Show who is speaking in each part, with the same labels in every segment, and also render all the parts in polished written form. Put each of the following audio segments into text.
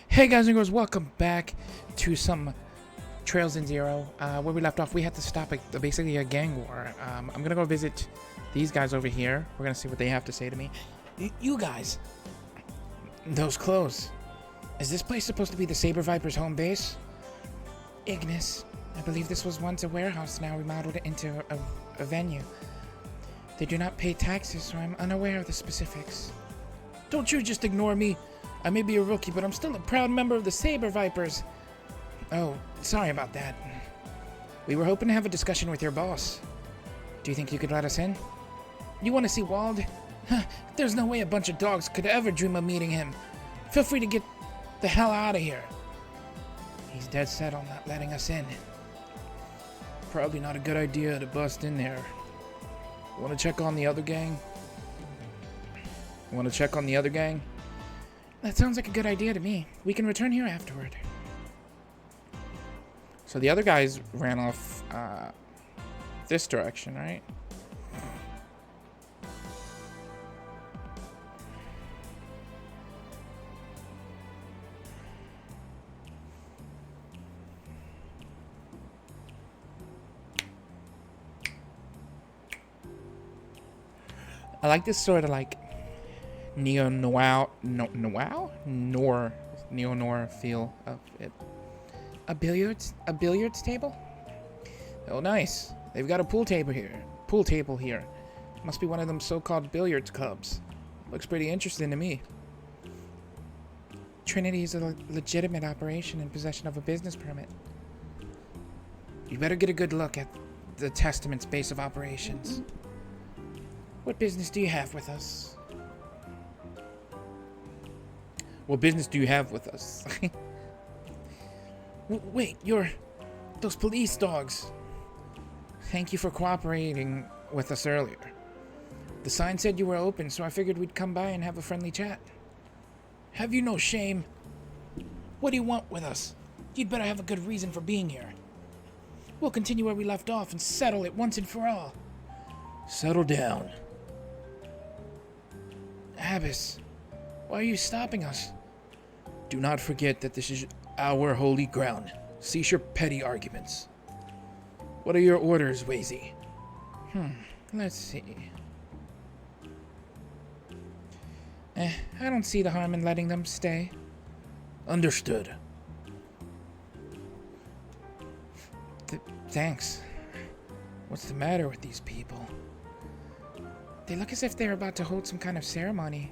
Speaker 1: Hey guys and girls, welcome back to some Trails in Zero. Where we left off, we had to stop basically a gang war. I'm gonna go visit these guys over here. We're gonna see what they have to say to me. You guys, those clothes. Is this place supposed to be the Saber Viper's home base? Ignis, I believe this was once a warehouse, now remodeled into a venue. They do not pay taxes, so I'm unaware of the specifics. Don't you just ignore me. I may be a rookie, but I'm still a proud member of the Saber Vipers. Oh, sorry about that. We were hoping to have a discussion with your boss. Do you think you could let us in? You want to see Wald? There's no way a bunch of dogs could ever dream of meeting him. Feel free to get the hell out of here. He's dead set on not letting us in. Probably not a good idea to bust in there. Want to check on the other gang? That sounds like a good idea to me. We can return here afterward. So the other guys ran off this direction, right? I like this sort of like neo-noir feel of it. A billiards table? Oh, nice. They've got a pool table here. Must be one of them so-called billiards clubs. Looks pretty interesting to me. Trinity is a legitimate operation in possession of a business permit. You better get a good look at the Testament's base of operations. What business do you have with us? What business do you have with us? Wait, you're those police dogs. Thank you for cooperating with us earlier. The sign said you were open, so I figured we'd come by and have a friendly chat. Have you no shame? What do you want with us? You'd better have a good reason for being here. We'll continue where we left off and settle it once and for all. Settle down. Abbas, why are you stopping us? Do not forget that this is our holy ground. Cease your petty arguments. What are your orders, Wazy? Let's see. I don't see the harm in letting them stay. Understood. Thanks. What's the matter with these people? They look as if they're about to hold some kind of ceremony.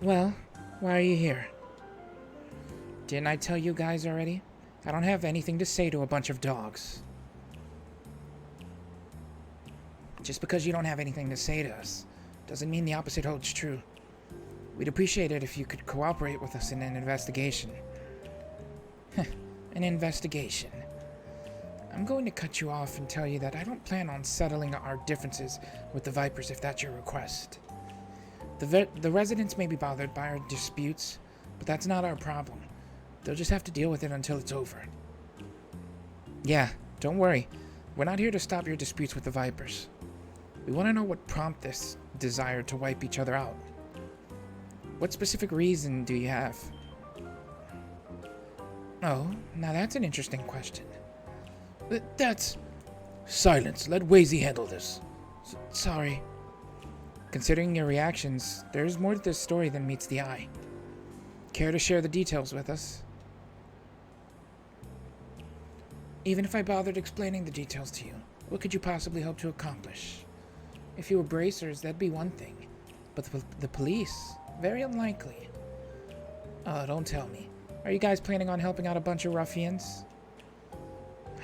Speaker 1: Well, why are you here? Didn't I tell you guys already? I don't have anything to say to a bunch of dogs. Just because you don't have anything to say to us doesn't mean the opposite holds true. We'd appreciate it if you could cooperate with us in an investigation. An investigation. I'm going to cut you off and tell you that I don't plan on settling our differences with the Vipers if that's your request. The residents may be bothered by our disputes, but that's not our problem. They'll just have to deal with it until it's over. Yeah, don't worry. We're not here to stop your disputes with the Vipers. We want to know what prompted this desire to wipe each other out. What specific reason do you have? Oh, now that's an interesting question. That's... Silence. Let Wazy handle this. Sorry. Considering your reactions, there's more to this story than meets the eye. Care to share the details with us? Even if I bothered explaining the details to you, what could you possibly hope to accomplish? If you were bracers, that'd be one thing. But the police? Very unlikely. Oh, don't tell me. Are you guys planning on helping out a bunch of ruffians?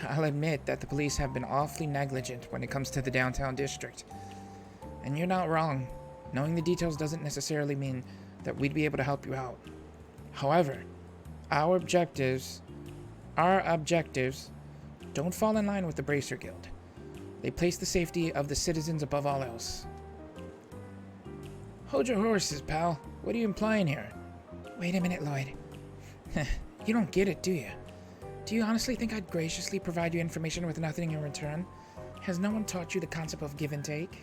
Speaker 1: I'll admit that the police have been awfully negligent when it comes to the downtown district. And you're not wrong. Knowing the details doesn't necessarily mean that we'd be able to help you out. However, our objectives don't fall in line with the Bracer Guild. They place the safety of the citizens above all else. Hold your horses, pal. What are you implying here? Wait a minute, Lloyd. You don't get it, do you? Do you honestly think I'd graciously provide you information with nothing in return? Has no one taught you the concept of give and take?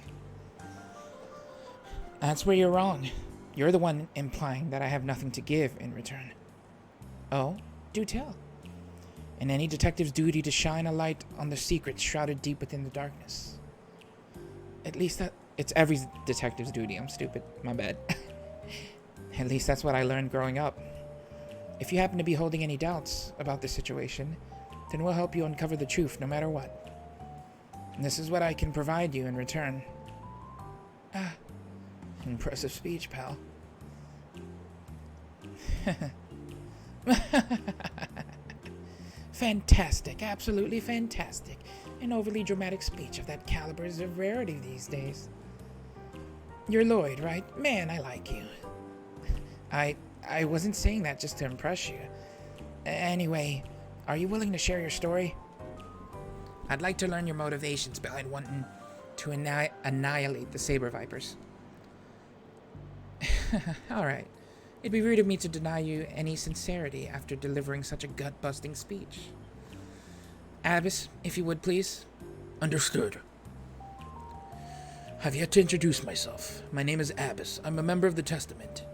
Speaker 1: That's where you're wrong. You're the one implying that I have nothing to give in return. Oh, do tell. In any detective's duty to shine a light on the secrets shrouded deep within the darkness. At least it's every detective's duty. I'm stupid. My bad. At least that's what I learned growing up. If you happen to be holding any doubts about this situation, then we'll help you uncover the truth no matter what. And this is what I can provide you in return. Ah, impressive speech, pal. Fantastic, absolutely fantastic. An overly dramatic speech of that caliber is a rarity these days. You're Lloyd, right? Man, I like you. I wasn't saying that just to impress you. Anyway, are you willing to share your story? I'd like to learn your motivations behind wanting to annihilate the Saber Vipers. Alright. It'd be rude of me to deny you any sincerity after delivering such a gut-busting speech. Abbas, if you would, please.
Speaker 2: Understood. I've yet to introduce myself. My name is Abbas. I'm a member of the Testament.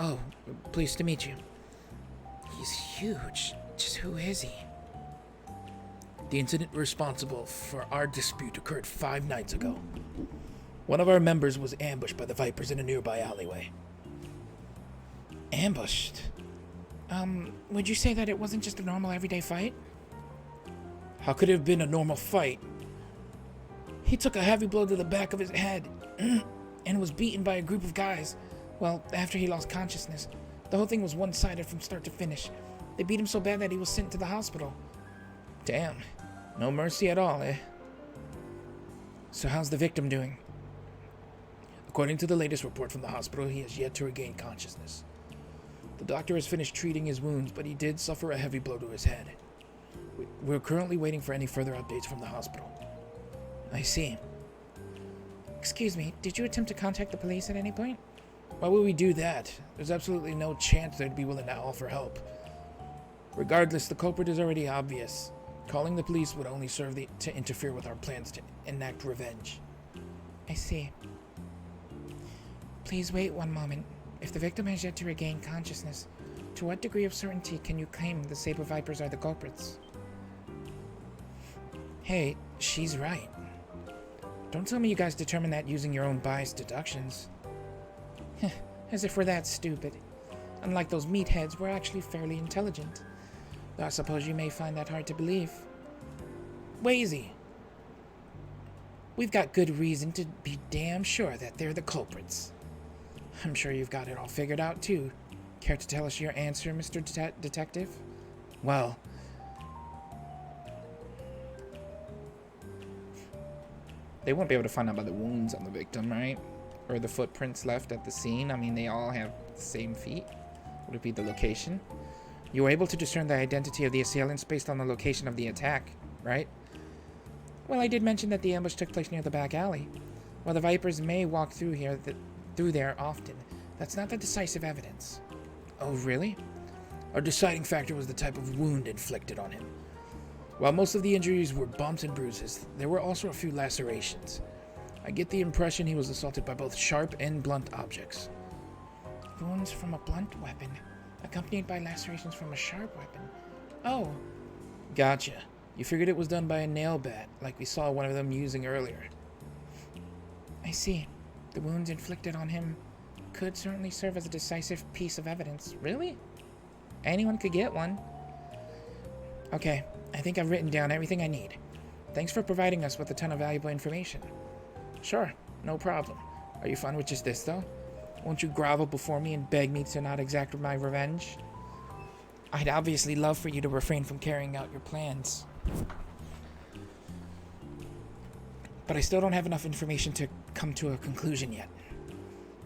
Speaker 1: Oh, pleased to meet you. He's huge. Just who is he?
Speaker 2: The incident responsible for our dispute occurred 5 nights ago. One of our members was ambushed by the Vipers in a nearby alleyway.
Speaker 1: Ambushed? Would you say that it wasn't just a normal everyday fight?
Speaker 2: How could it have been a normal fight? He took a heavy blow to the back of his head
Speaker 1: and was beaten by a group of guys. Well, after he lost consciousness. The whole thing was one-sided from start to finish. They beat him so bad that he was sent to the hospital.
Speaker 2: Damn. No mercy at all, eh?
Speaker 1: So how's the victim doing?
Speaker 2: According to the latest report from the hospital, he has yet to regain consciousness. The doctor has finished treating his wounds, but he did suffer a heavy blow to his head. We're currently waiting for any further updates from the hospital.
Speaker 1: I see. Excuse me, did you attempt to contact the police at any point?
Speaker 2: Why would we do that? There's absolutely no chance they'd be willing to offer help. Regardless, the culprit is already obvious. Calling the police would only serve to interfere with our plans to enact revenge.
Speaker 1: I see. Please wait one moment. If the victim has yet to regain consciousness, to what degree of certainty can you claim the Saber Vipers are the culprits? Hey, she's right. Don't tell me you guys determined that using your own biased deductions. As if we're that stupid. Unlike those meatheads, we're actually fairly intelligent. Though I suppose you may find that hard to believe. Wazy. We've got good reason to be damn sure that they're the culprits. I'm sure you've got it all figured out, too. Care to tell us your answer, Mr. Detective?
Speaker 2: Well,
Speaker 1: they won't be able to find out by the wounds on the victim, right? Or the footprints left at the scene. I mean, they all have the same feet. Would it be the location? You were able to discern the identity of the assailants based on the location of the attack, right? Well, I did mention that the ambush took place near the back alley. While the Vipers may walk through there often, that's not the decisive evidence.
Speaker 2: Oh, really? Our deciding factor was the type of wound inflicted on him. While most of the injuries were bumps and bruises, there were also a few lacerations. I get the impression he was assaulted by both sharp and blunt objects.
Speaker 1: Wounds from a blunt weapon, accompanied by lacerations from a sharp weapon. Oh.
Speaker 2: Gotcha. You figured it was done by a nail bat, like we saw one of them using earlier.
Speaker 1: I see. The wounds inflicted on him could certainly serve as a decisive piece of evidence. Really? Anyone could get one. Okay, I think I've written down everything I need. Thanks for providing us with a ton of valuable information. Sure, no problem. Are you fine with just this, though? Won't you grovel before me and beg me to not exact my revenge? I'd obviously love for you to refrain from carrying out your plans. But I still don't have enough information to come to a conclusion yet.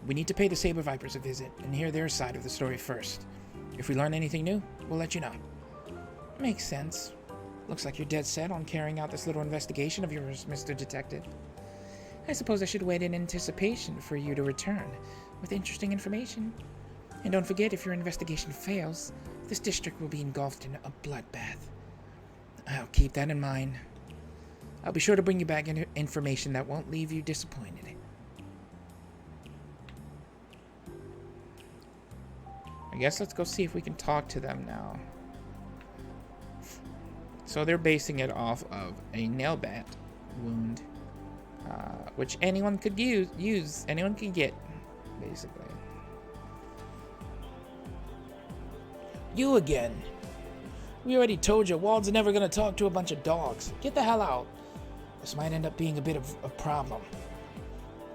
Speaker 1: We need to pay the Saber Vipers a visit and hear their side of the story first. If we learn anything new, we'll let you know. Makes sense. Looks like you're dead set on carrying out this little investigation of yours, Mr. Detective. I suppose I should wait in anticipation for you to return with interesting information. And don't forget, if your investigation fails, this district will be engulfed in a bloodbath. I'll keep that in mind.
Speaker 2: I'll be sure to bring you back information that won't leave you disappointed.
Speaker 1: I guess let's go see if we can talk to them now. So they're basing it off of a nail bat wound, which anyone could use. Anyone can get, basically.
Speaker 2: You again. We already told you, Wald's never gonna talk to a bunch of dogs. Get the hell out. This might end up being a bit of a problem.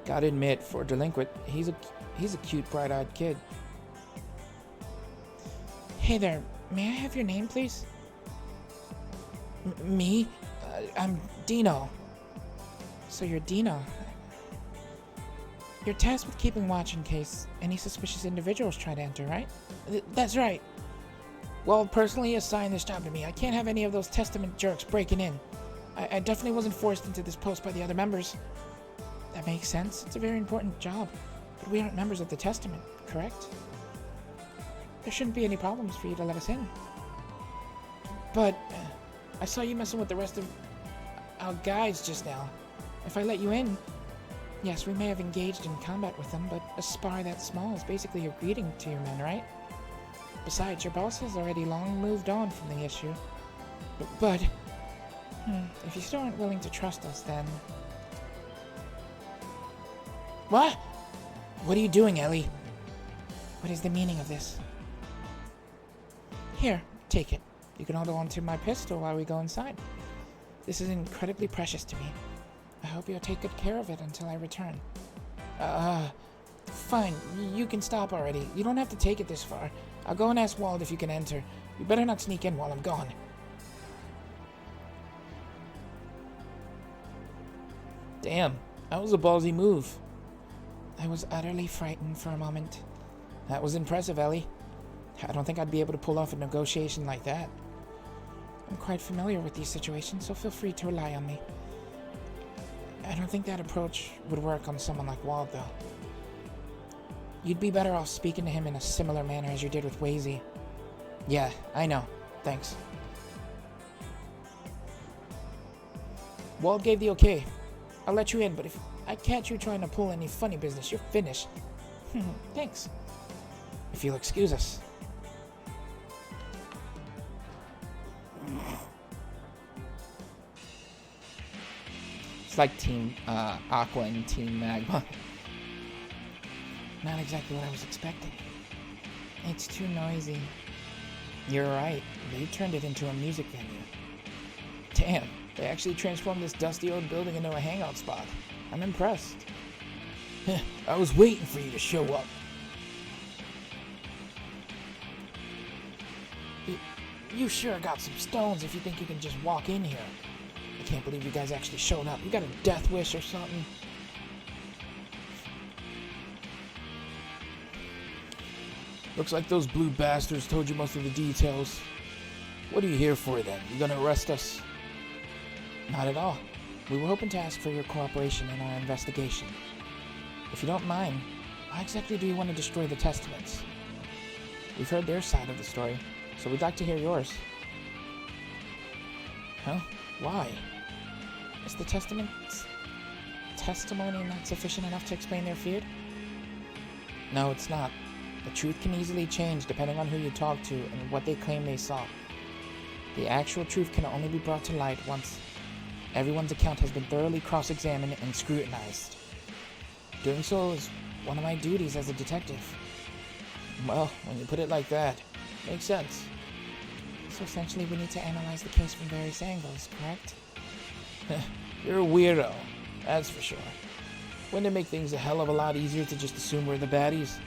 Speaker 1: Gotta admit, for a delinquent, he's a cute, bright-eyed kid.
Speaker 2: Hey there, may I have your name, please? Me? I'm Dino.
Speaker 1: So you're Dino. You're tasked with keeping watch in case any suspicious individuals try to enter, right?
Speaker 2: That's right. Wald personally assigned this job to me. I can't have any of those Testament jerks breaking in. I definitely wasn't forced into this post by the other members.
Speaker 1: That makes sense. It's a very important job. But we aren't members of the Testament, correct? There shouldn't be any problems for you to let us in.
Speaker 2: But I saw you messing with the rest of our guys just now. If I let you in...
Speaker 1: Yes, we may have engaged in combat with them, but a spar that small is basically a greeting to your men, right? Besides, your boss has already long moved on from the issue.
Speaker 2: But...
Speaker 1: if you still aren't willing to trust us, then...
Speaker 2: What? What are you doing, Ellie?
Speaker 1: What is the meaning of this? Here, take it. You can hold on to my pistol while we go inside. This is incredibly precious to me. I hope you'll take good care of it until I return.
Speaker 2: Fine. You can stop already. You don't have to take it this far. I'll go and ask Wald if you can enter. You better not sneak in while I'm gone.
Speaker 1: Damn, that was a ballsy move.
Speaker 2: I was utterly frightened for a moment. That was impressive, Ellie. I don't think I'd be able to pull off a negotiation like that.
Speaker 1: I'm quite familiar with these situations, so feel free to rely on me.
Speaker 2: I don't think that approach would work on someone like Wald, though. You'd be better off speaking to him in a similar manner as you did with Wazy. Yeah, I know. Thanks. Wald gave the okay. I'll let you in, but if I catch you trying to pull any funny business, you're finished.
Speaker 1: Thanks.
Speaker 2: If you'll excuse us.
Speaker 1: It's like Team Aqua and Team Magma.
Speaker 2: Not exactly what I was expecting.
Speaker 1: It's too noisy.
Speaker 2: You're right. They turned it into a music venue. Damn, they actually transformed this dusty old building into a hangout spot. I'm impressed. I was waiting for you to show up. You sure got some stones if you think you can just walk in here. I can't believe you guys actually showed up. You got a death wish or something? Looks like those blue bastards told you most of the details. What are you here for then? You gonna arrest us? Not at all. We were hoping to ask for your cooperation in our investigation. If you don't mind, why exactly do you want to destroy the Testaments? We've heard their side of the story, so we'd like to hear yours. Huh? Why?
Speaker 1: Is the Testament's testimony not sufficient enough to explain their feud?
Speaker 2: No, it's not. The truth can easily change depending on who you talk to and what they claim they saw. The actual truth can only be brought to light once everyone's account has been thoroughly cross-examined and scrutinized. Doing so is one of my duties as a detective. Well, when you put it like that, makes sense.
Speaker 1: So essentially we need to analyze the case from various angles, correct?
Speaker 2: You're a weirdo, that's for sure. Wouldn't it make things a hell of a lot easier to just assume we're the baddies?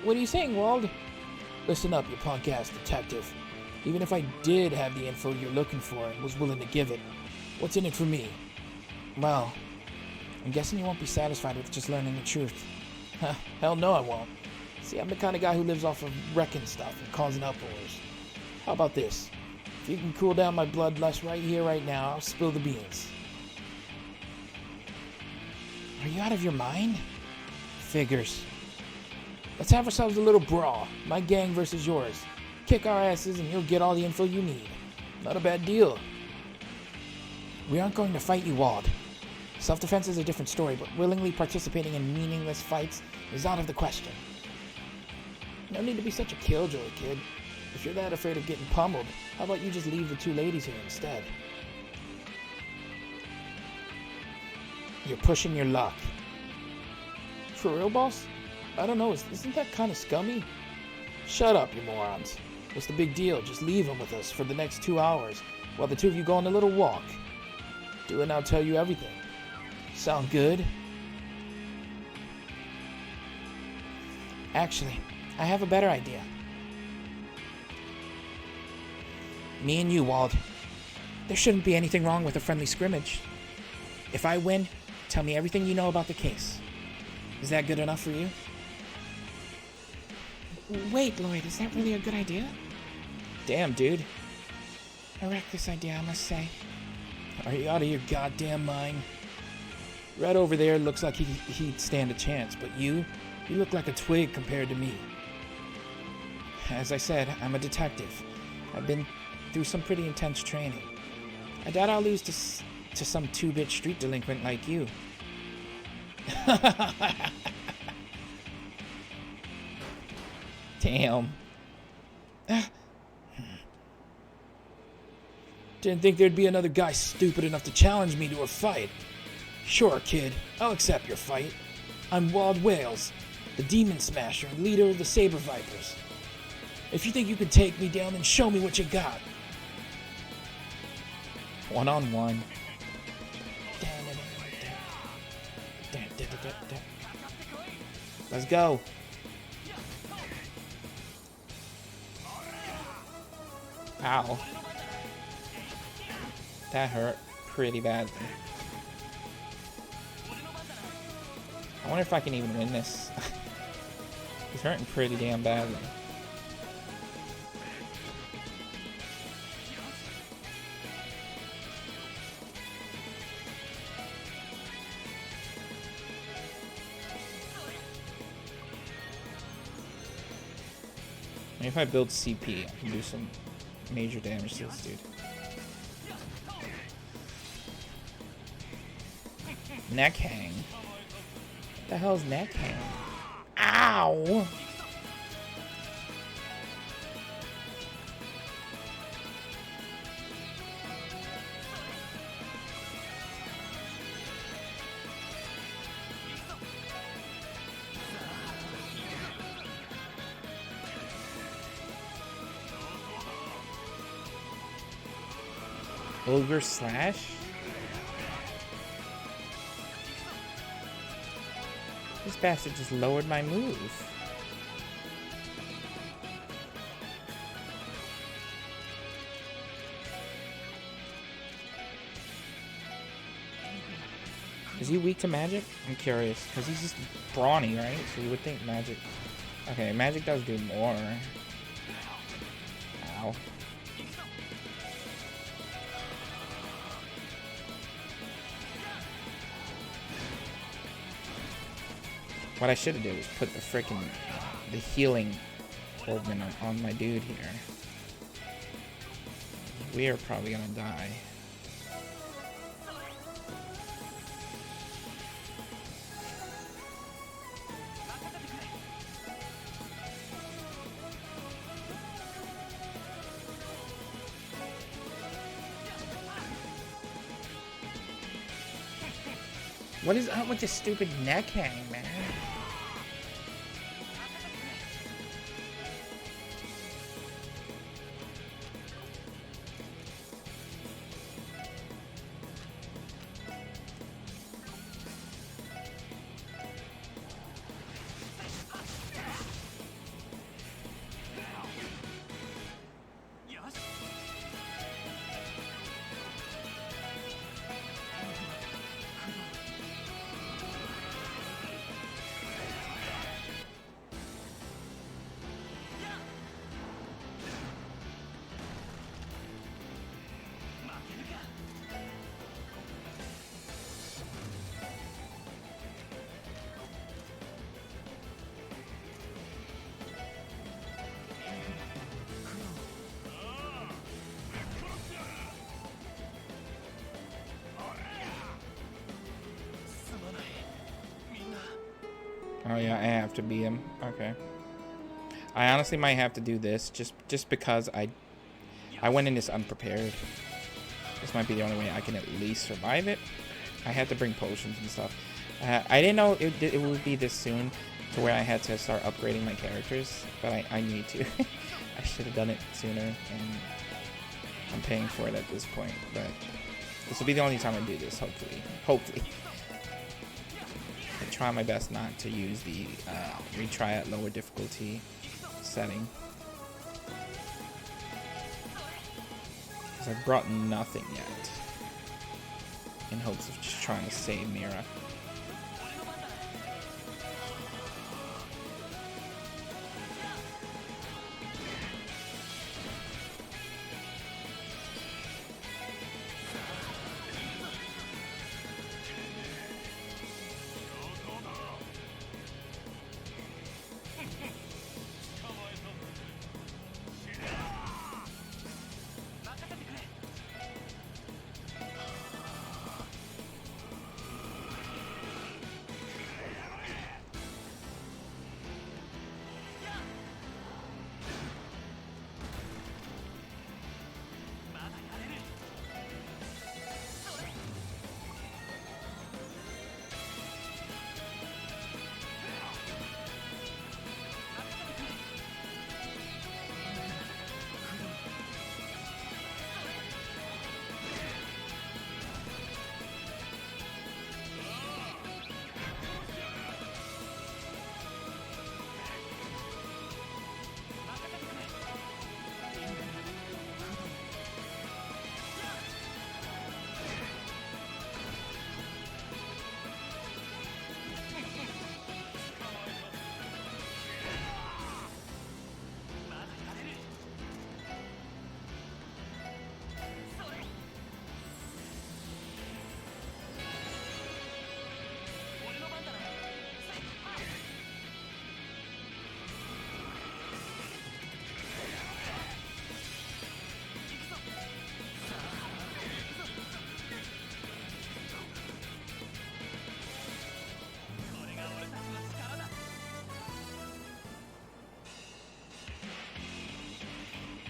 Speaker 2: What are you saying, Wald? Listen up, you punk-ass detective. Even if I did have the info you're looking for and was willing to give it, what's in it for me? Well, I'm guessing you won't be satisfied with just learning the truth. Hell no I won't. See, I'm the kind of guy who lives off of wrecking stuff and causing uproars. How about this? If you can cool down my bloodlust right here, right now, I'll spill the beans. Are you out of your mind? Figures. Let's have ourselves a little brawl. My gang versus yours. Kick our asses and you'll get all the info you need. Not a bad deal. We aren't going to fight you, Wald. Self-defense is a different story, but willingly participating in meaningless fights is out of the question. No need to be such a killjoy, kid. If you're that afraid of getting pummeled, how about you just leave the two ladies here instead? You're pushing your luck. For real, boss? I don't know, isn't that kind of scummy? Shut up, you morons. What's the big deal? Just leave him with us for the next 2 hours while the two of you go on a little walk. Do it and I'll tell you everything. Sound good? Actually, I have a better idea. Me and you, Wald. There shouldn't be anything wrong with a friendly scrimmage. If I win, tell me everything you know about the case. Is that good enough for you?
Speaker 1: Wait, Lloyd, is that really a good idea?
Speaker 2: Damn, dude.
Speaker 1: I wrecked this idea, I must say.
Speaker 2: Are you out of your goddamn mind? Right over there looks like he'd stand a chance, but you look like a twig compared to me. As I said, I'm a detective. I've been through some pretty intense training. I doubt I'll lose to some two-bit street delinquent like you. Damn. Didn't think there'd be another guy stupid enough to challenge me to a fight. Sure, kid, I'll accept your fight. I'm Wald Wales, the Demon Smasher and leader of the Saber Vipers. If you think you can take me down, then show me what you got. One-on-one. Let's go. Ow. That hurt pretty badly. I wonder if I can even win this. He's hurting pretty damn badly. Maybe if I build CP, I can do some major damage to this dude. Neck hang. What the hell is neck hang? Ow! Ogre slash? This bastard just lowered my move. Is he weak to magic? I'm curious, because he's just brawny, right? So you would think magic... Okay, magic does do more. Ow. What I should have did was put the healing organ on my dude here. We are probably gonna die. What is up with this stupid neck hang, man?
Speaker 1: Oh yeah, I have to beat him. Okay. I honestly might have to do this just because I went in this unprepared. This might be the only way I can at least survive it. I had to bring potions and stuff. I didn't know it would be this soon to where I had to start upgrading my characters, but I need to. I should have done it sooner, and I'm paying for it at this point. But this will be the only time I do this, hopefully. Hopefully. I try my best not to use the retry at lower difficulty setting. Because I've brought nothing yet. In hopes of just trying to save Mira.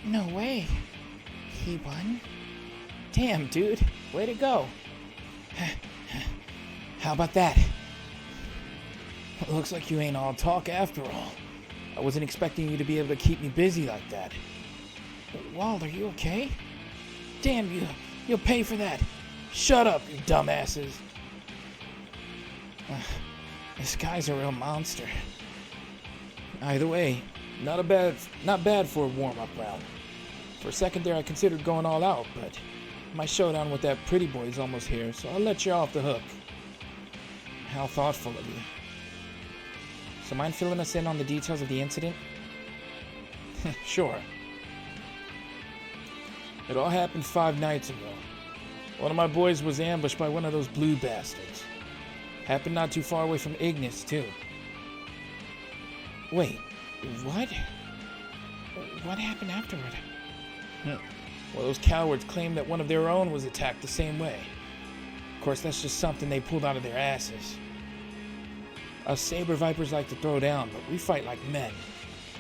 Speaker 1: No way. He won? Damn, dude. Way to go. How about that?
Speaker 2: Looks like you ain't all talk after all. I wasn't expecting you to be able to keep me busy like that.
Speaker 1: Wald, are you okay?
Speaker 2: Damn you. You'll pay for that. Shut up, you dumbasses. This guy's a real monster. Either way, not bad for a warm-up round. For a second there I considered going all out, but my showdown with that pretty boy is almost here, so I'll let you off the hook. How thoughtful of you.
Speaker 1: So mind filling us in on the details of the incident?
Speaker 2: Sure. It all happened 5 nights ago. One of my boys was ambushed by one of those blue bastards. Happened not too far away from Ignis, too.
Speaker 1: Wait, what? What happened afterward?
Speaker 2: Well, those cowards claimed that one of their own was attacked the same way. Of course, that's just something they pulled out of their asses. Us saber vipers like to throw down, but we fight like men.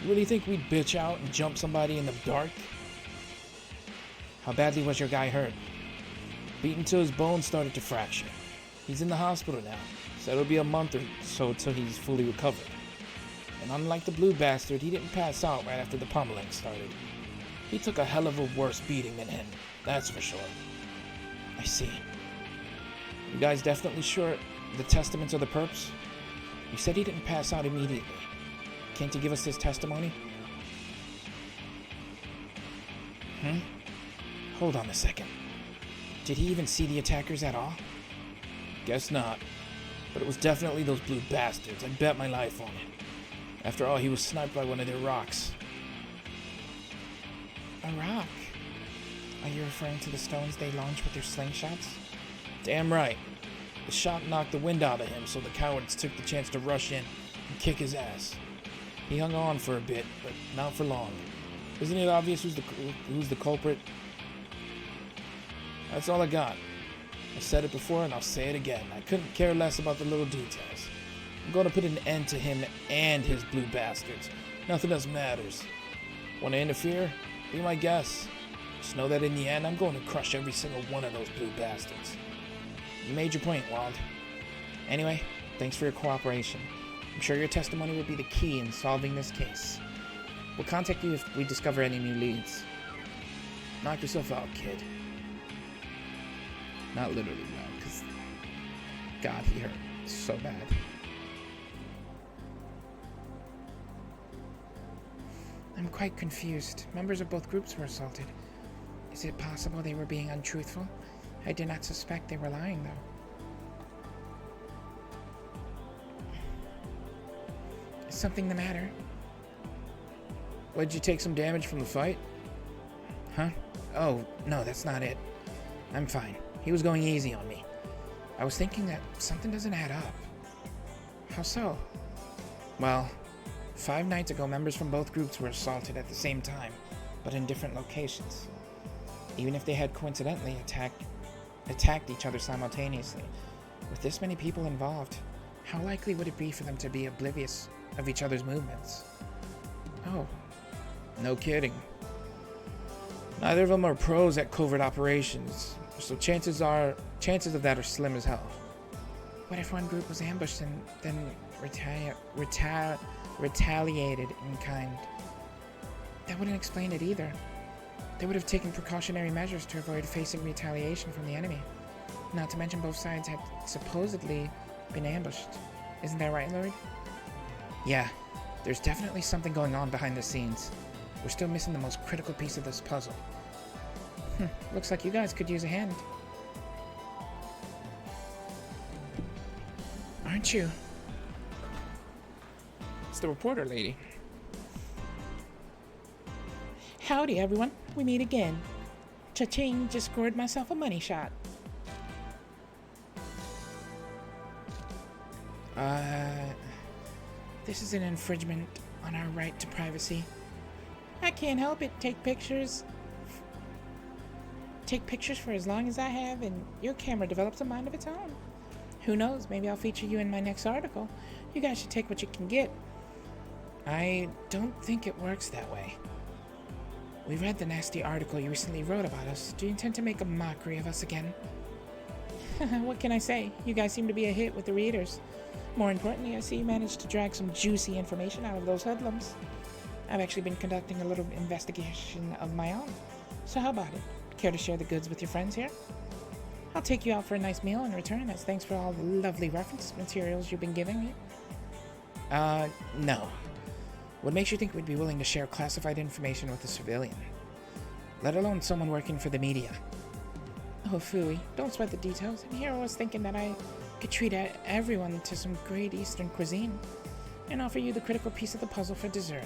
Speaker 2: You really think we'd bitch out and jump somebody in the dark?
Speaker 1: How badly was your guy hurt?
Speaker 2: Beaten till his bones started to fracture. He's in the hospital now, so it'll be a month or so till he's fully recovered. And unlike the blue bastard, he didn't pass out right after the pummeling started. He took a hell of a worse beating than him, that's for sure.
Speaker 1: I see.
Speaker 2: You guys definitely sure the testaments are the perps? You said he didn't pass out immediately. Can't you give us his testimony?
Speaker 1: Hold on a second. Did he even see the attackers at all?
Speaker 2: Guess not. But it was definitely those blue bastards. I bet my life on it. After all, he was sniped by one of their rocks.
Speaker 1: A rock? Are you referring to the stones they launch with their slingshots?
Speaker 2: Damn right. The shot knocked the wind out of him, so the cowards took the chance to rush in and kick his ass. He hung on for a bit, but not for long. Isn't it obvious who's the culprit? That's all I got. I said it before and I'll say it again. I couldn't care less about the little details. I'm going to put an end to him and his blue bastards. Nothing else matters. Want to interfere? Be my guest. Just know that in the end, I'm going to crush every single one of those blue bastards. You made your point, Wald.
Speaker 1: Anyway, thanks for your cooperation. I'm sure your testimony will be the key in solving this case. We'll contact you if we discover any new leads.
Speaker 2: Knock yourself out, kid.
Speaker 1: Not literally, no, because God, he hurt so bad. I'm quite confused. Members of both groups were assaulted. Is it possible they were being untruthful? I did not suspect they were lying, though. Is something the matter?
Speaker 2: Did you take some damage from the fight?
Speaker 1: Huh? Oh, no, that's not it. I'm fine. He was going easy on me. I was thinking that something doesn't add up. How so? Well, 5 nights ago, members from both groups were assaulted at the same time, but in different locations. Even if they had coincidentally attacked each other simultaneously, with this many people involved, how likely would it be for them to be oblivious of each other's movements? Oh.
Speaker 2: No kidding. Neither of them are pros at covert operations, so chances of that are slim as hell.
Speaker 1: What if one group was ambushed and then retaliated in kind? That wouldn't explain it either. They would have taken precautionary measures to avoid facing retaliation from the enemy. Not to mention both sides had supposedly been ambushed. Isn't that right, Lloyd? Yeah, there's definitely something going on behind the scenes. We're still missing the most critical piece of this puzzle. Looks like you guys could use a hand. Aren't you? It's the reporter lady. Howdy, everyone. We meet again. Cha-ching, just scored myself a money shot. This is an infringement on our right to privacy. I can't help it. Take pictures for as long as I have, and your camera develops a mind of its own. Who knows, maybe I'll feature you in my next article. You guys should take what you can get. I don't think it works that way. We read the nasty article you recently wrote about us. Do you intend to make a mockery of us again? What can I say? You guys seem to be a hit with the readers. More importantly, I see you managed to drag some juicy information out of those hoodlums. I've actually been conducting a little investigation of my own. So how about it? Care to share the goods with your friends here? I'll take you out for a nice meal in return as thanks for all the lovely reference materials you've been giving me. No. What makes you think we'd be willing to share classified information with a civilian? Let alone someone working for the media. Oh, phooey. Don't sweat the details. And here I was thinking that I could treat everyone to some great Eastern cuisine and offer you the critical piece of the puzzle for dessert.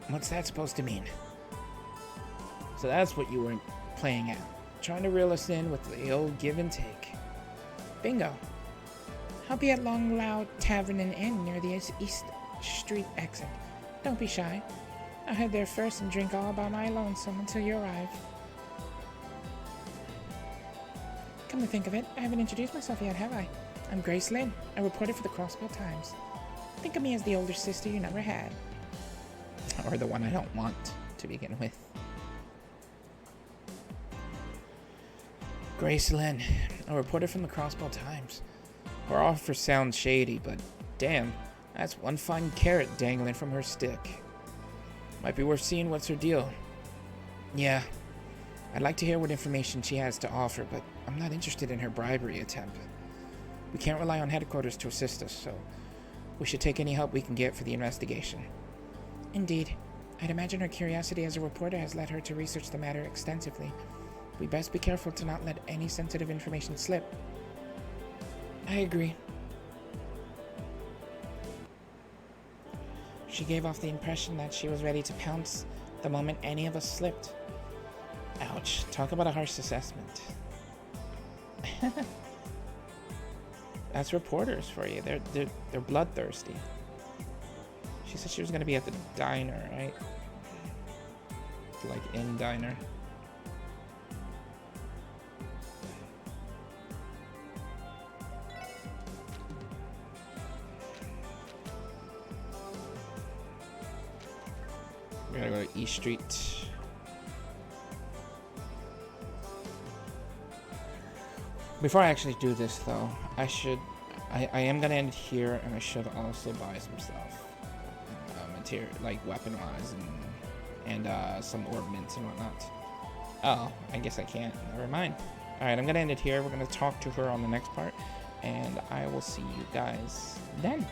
Speaker 1: What's that supposed to mean?
Speaker 2: So that's what you were playing at. Trying to reel us in with the old give and take.
Speaker 1: Bingo. I'll be at Long Loud Tavern and Inn near the East Street exit. Don't be shy. I'll head there first and drink all by my lonesome until you arrive. Come to think of it, I haven't introduced myself yet, have I? I'm Grace Lynn, a reporter for the Crossbow Times. Think of me as the older sister you never had. Or the one I don't want to begin with.
Speaker 2: Grace Lynn, a reporter from the Crossbow Times. Her offer sounds shady, but damn, that's one fine carrot dangling from her stick. Might be worth seeing what's her deal.
Speaker 1: Yeah, I'd like to hear what information she has to offer, but I'm not interested in her bribery attempt. We can't rely on headquarters to assist us, so we should take any help we can get for the investigation. Indeed. I'd imagine her curiosity as a reporter has led her to research the matter extensively. We best be careful to not let any sensitive information slip. I agree. She gave off the impression that she was ready to pounce the moment any of us slipped. Ouch. Talk about a harsh assessment. That's reporters for you. They're bloodthirsty. She said she was going to be at the diner, right? Like in diner. We're gonna go to East Street. Before I actually do this, though, I am gonna end here, and I should also buy some stuff, material like weapon-wise and some ornaments and whatnot. Oh, I guess I can't. Never mind. All right, I'm gonna end it here. We're gonna talk to her on the next part, and I will see you guys then.